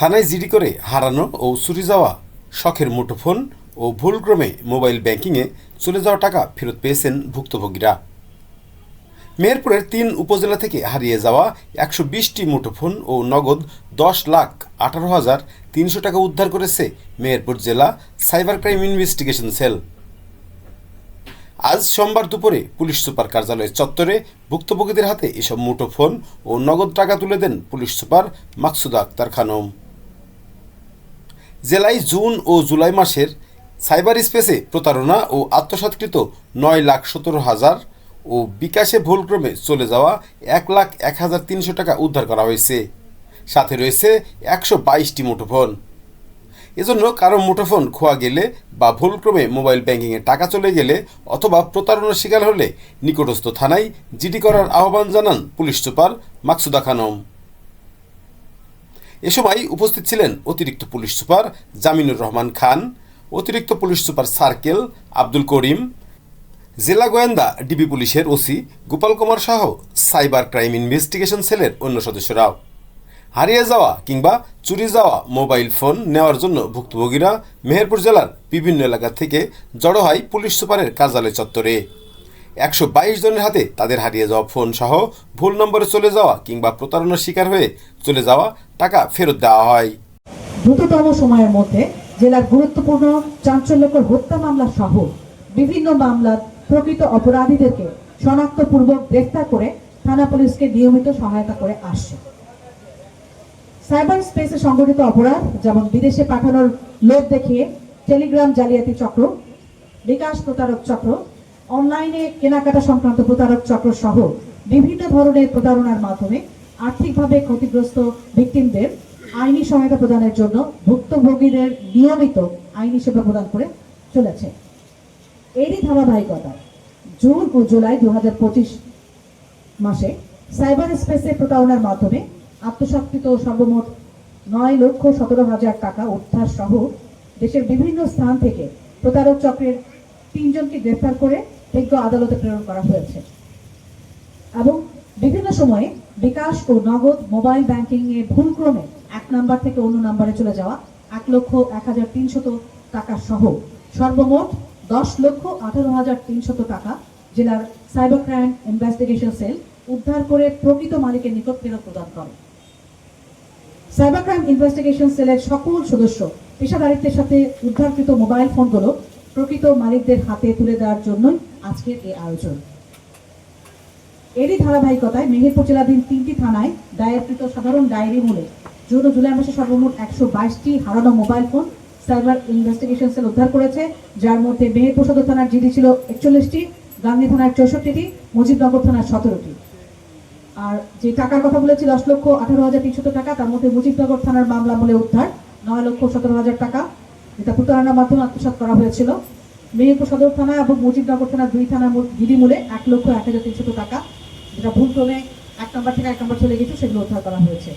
থানায় জিডি করে হারানো ও চুরি যাওয়া শখের মুঠোফোন ও ভুলক্রমে মোবাইল ব্যাংকিংয়ে চলে যাওয়া টাকা ফেরত পেয়েছেন ভুক্তভোগীরা। মেহেরপুরের ৩ উপজেলা থেকে হারিয়ে যাওয়া ১২০টি মুঠোফোন ও নগদ ১০,১৮,৩০০ টাকা উদ্ধার করেছে মেহেরপুর জেলা সাইবার ক্রাইম ইনভেস্টিগেশন সেল। আজ সোমবার দুপুরে পুলিশ সুপার কার্যালয় চত্বরে ভুক্তভোগীদের হাতে এসব মুঠোফোন ও নগদ টাকা তুলে দেন পুলিশ সুপার মাকসুদা আক্তার খানম। জেলায় জুন ও জুলাই মাসের সাইবার স্পেসে প্রতারণা ও আত্মসাৎকৃত ৯,১৭,০০০ ও বিকাশে ভুলক্রমে চলে যাওয়া ১,০১,৩০০ টাকা উদ্ধার করা হয়েছে। সাথে রয়েছে ১২২টি মুঠোফোন। এজন্য কারো মুঠোফোন খোয়া গেলে বা ভুলক্রমে মোবাইল ব্যাংকিংয়ে টাকা চলে গেলে অথবা প্রতারণার শিকার হলে নিকটস্থ থানায় জিডি করার আহ্বান জানান পুলিশ সুপার মাকসুদা খানম। এ সময় উপস্থিত ছিলেন অতিরিক্ত পুলিশ সুপার জামিনুর রহমান খান, অতিরিক্ত police super circle Abdul Karim, জেলা গোয়েন্দা ডিবি পুলিশের ওসি গোপাল কুমার সহ সাইবার ক্রাইম ইনভেস্টিগেশন সেলের অন্য সদস্যরাও। হারিয়ে যাওয়া কিংবা চুরি যাওয়া মোবাইল ফোন নেওয়ার জন্য ভুক্তভোগীরা মেহেরপুর জেলার বিভিন্ন এলাকা থেকে জড়ো হয় পুলিশ সুপারের কার্যালয় চত্বরে। ১২২ জনের হাতে তাদের হারিয়ে যাওয়া ফোন সহ ভুল নম্বরে চলে যাওয়া কিংবা প্রতারণার শিকার হয়ে চলে যাওয়া টাকা ফেরত দেওয়া হয়। দ্রুততম সময়ের মধ্যে জেলার গুরুত্বপূর্ণ চাঞ্চল্যকর হত্যা মামলা সহ বিভিন্ন মামলার প্রকৃত অপরাধীদেরকে শনাক্তপূর্বক গ্রেফতার করে থানা পুলিশকে নিয়মিত সহায়তা করে আসছে। সাইবার স্পেসে সংগঠিত অপরাধ যেমন বিদেশে পাঠানোর লোভ দেখিয়ে টেলিগ্রাম জালিয়াতি চক্র, বিকাশ প্রতারক চক্র, অনলাইনে কেনাকাটা সংক্রান্ত প্রতারক চক্র সহ বিভিন্ন ধরনের প্রতারণার মাধ্যমে আর্থিকভাবে ক্ষতিগ্রস্ত ভিকটিমদের আইনি সহায়তা প্রদানের জন্য ভুক্তভোগীদের নিয়মিত আইনি সেবা প্রদান করে চলেছে। এরই ধারাবাহিকতায় জুন ও জুলাই ২০২৫ মাসে সাইবার স্পেসে প্রতারণার মাধ্যমে আত্মসাৎকৃত সর্বমোট ৯,১৭,০০০ টাকা উদ্ধার সহ দেশের বিভিন্ন স্থান থেকে প্রতারক চক্রের ৩ জনকে গ্রেফতার করে বিজ্ঞ আদালতে প্রেরণ করা হয়েছে এবং বিভিন্ন সময়ে বিকাশ ও নগদ মোবাইল ব্যাংকিং এ ভুলক্রমে এক নাম্বার থেকে অন্য নাম্বারে চলে যাওয়া ১,০১,৩০০ টাকা সহ সর্বমোট ১০,১৮,৩০০ টাকা জেলার সাইবার ক্রাইম ইনভেস্টিগেশন সেল উদ্ধার করে প্রকৃত মালিকের নিকট ফেরত প্রদান করে। সাইবার ক্রাইম ইনভেস্টিগেশন সেলের সকল সদস্য পেশাদারিত্বের সাথে উদ্ধারকৃত মোবাইল ফোনগুলো প্রকৃত মালিকদের হাতে তুলে দেওয়ার জন্যই আজকের এই আয়োজন। এরই ধারাবাহিকতায় মেহেরপুর জেলাধীন ৩টি থানায় দায়েরকৃত সাধারণ ডায়েরি মূলে জুন ও জুলাই মাসে সর্বমোট ১২২টি হারানো mobile phone cyber investigation cell উদ্ধার করেছে, যার মধ্যে মেহেরপুর সদর থানার জিডি ছিল ৪১টি, গাংনী থানার ৬৪টি, মুজিবনগর থানার ১৭টি। আর যে টাকার কথা বলেছি ১০,১৮,৩০০ টাকা, তার মধ্যে মুজিবনগর থানার মামলা মূলে উদ্ধার ৯,১৭,০০০ টাকা, যেটা প্রতারণার মাধ্যমে আত্মসাৎ করা হয়েছিল। মেহেরপুর সদর থানা এবং মুজিবনগর থানা ২ থানার জিডি মূলে ১,০১,৩০০ টাকা, যেটা ভুলক্রমে এক নম্বর থেকে এক নম্বর চলে গেছে, সেগুলো উদ্ধার করা হয়েছে।